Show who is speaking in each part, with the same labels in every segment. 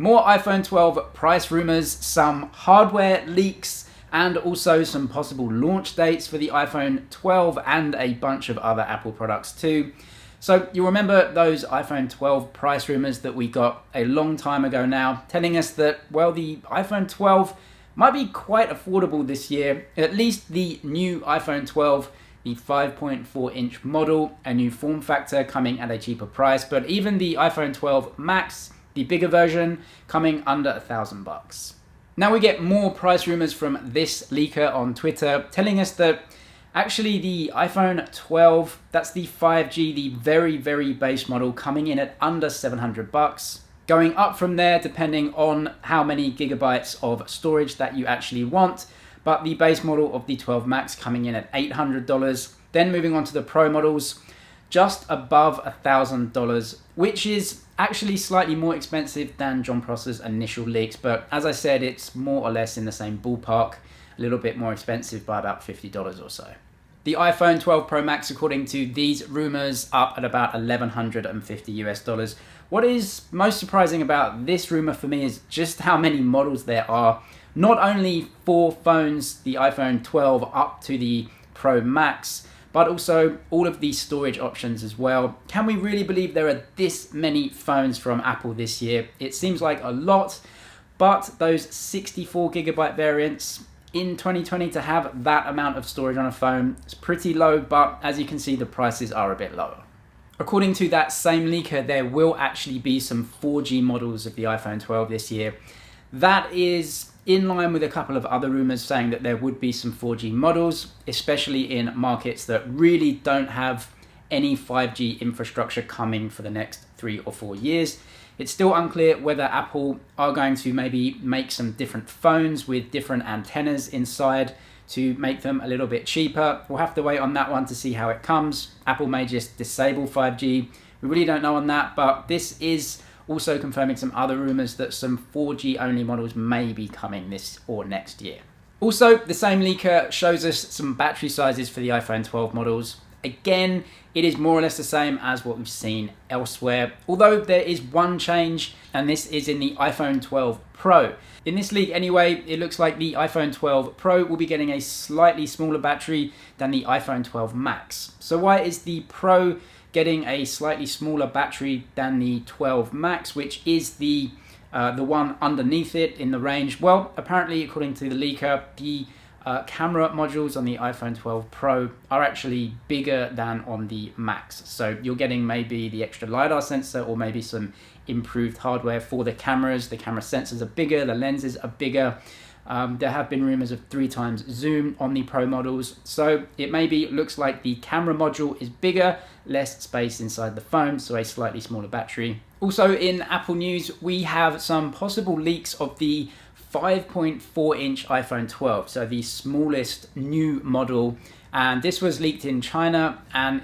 Speaker 1: More iPhone 12 price rumors, some hardware leaks, and also some possible launch dates for the iPhone 12 and a bunch of other Apple products too. So you remember those iPhone 12 price rumors that we got a long time ago now, telling us that, well, the iPhone 12 might be quite affordable this year, at least the new iPhone 12, the 5.4-inch model, a new form factor coming at a cheaper price, but even the iPhone 12 Max, the bigger version, coming under $1,000. Now we get more price rumors from this leaker on Twitter telling us that actually the iPhone 12, that's the 5G, the very, very base model, coming in at under $700, going up from there depending on how many gigabytes of storage that you actually want, but the base model of the 12 Max coming in at $800, then moving on to the Pro models, just above $1,000, which is actually slightly more expensive than John Prosser's initial leaks, but as I said, it's more or less in the same ballpark, a little bit more expensive by about $50 or so. The iPhone 12 Pro Max, according to these rumors, up at about $1,150 US. What is most surprising about this rumor for me is just how many models there are. Not only for phones, the iPhone 12 up to the Pro Max, but also all of these storage options as well. Can we really believe there are this many phones from Apple this year? It seems like a lot, but those 64 gigabyte variants in 2020 to have that amount of storage on a phone is pretty low, but as you can see, the prices are a bit lower. According to that same leaker, there will actually be some 4G models of the iPhone 12 this year. That is in line with a couple of other rumors saying that there would be some 4G models, especially in markets that really don't have any 5G infrastructure coming for the next 3 or 4 years. It's still unclear whether Apple are going to maybe make some different phones with different antennas inside to make them a little bit cheaper. We'll have to wait on that one to see how it comes. Apple may just disable 5G. We really don't know on that, but this is also confirming some other rumors that some 4G only models may be coming this or next year. Also, the same leaker shows us some battery sizes for the iPhone 12 models. Again, it is more or less the same as what we've seen elsewhere, although there is one change, and this is in the iPhone 12 Pro. In this leak anyway, it looks like the iPhone 12 Pro will be getting a slightly smaller battery than the iPhone 12 Max. So why is the Pro getting a slightly smaller battery than the 12 Max, which is the one underneath it in the range? Well, apparently, according to the leaker, the camera modules on the iPhone 12 Pro are actually bigger than on the Max. So you're getting maybe the extra LiDAR sensor or maybe some improved hardware for the cameras. The camera sensors are bigger, the lenses are bigger. There have been rumors of 3 times zoom on the Pro models. So it maybe looks like the camera module is bigger, less space inside the phone, so a slightly smaller battery. Also in Apple news, we have some possible leaks of the 5.4-inch iPhone 12, so the smallest new model. And this was leaked in China, and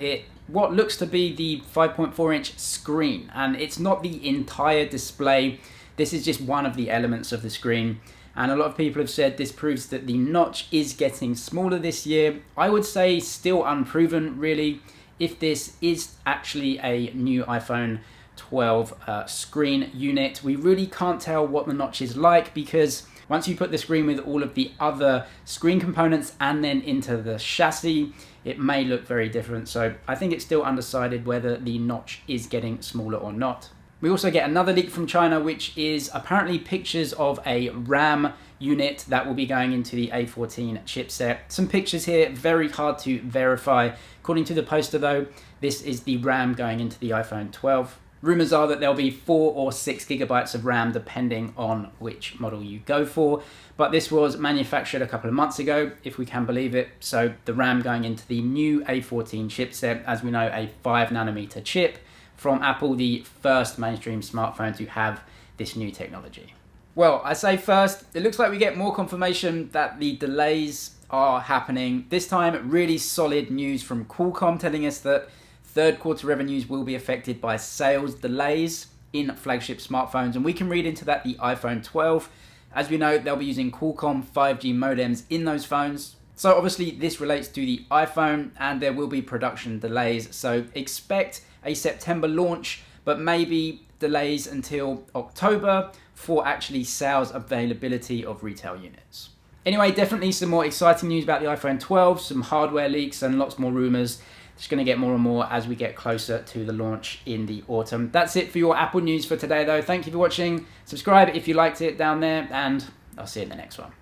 Speaker 1: what looks to be the 5.4-inch screen. And it's not the entire display. This is just one of the elements of the screen. And a lot of people have said this proves that the notch is getting smaller this year. I would say still unproven, really, if this is actually a new iPhone 12 screen unit. We really can't tell what the notch is like, because once you put the screen with all of the other screen components and then into the chassis, it may look very different. So I think it's still undecided whether the notch is getting smaller or not. We also get another leak from China, which is apparently pictures of a RAM unit that will be going into the A14 chipset. Some pictures here, very hard to verify. According to the poster though, this is the RAM going into the iPhone 12. Rumors are that there'll be 4 or 6 gigabytes of RAM depending on which model you go for, but this was manufactured a couple of months ago, if we can believe it. So the RAM going into the new A14 chipset, as we know, a 5nm chip from Apple, the first mainstream smartphone to have this new technology. Well, I say first, it looks like we get more confirmation that the delays are happening. This time, really solid news from Qualcomm telling us that third quarter revenues will be affected by sales delays in flagship smartphones. And we can read into that the iPhone 12. As we know, they'll be using Qualcomm 5G modems in those phones. So obviously this relates to the iPhone, and there will be production delays. So expect a September launch, but maybe delays until October for actually sales availability of retail units. Anyway, definitely some more exciting news about the iPhone 12, some hardware leaks and lots more rumors. It's going to get more and more as we get closer to the launch in the autumn. That's it for your Apple news for today though. Thank you for watching. Subscribe if you liked it down there, and I'll see you in the next one.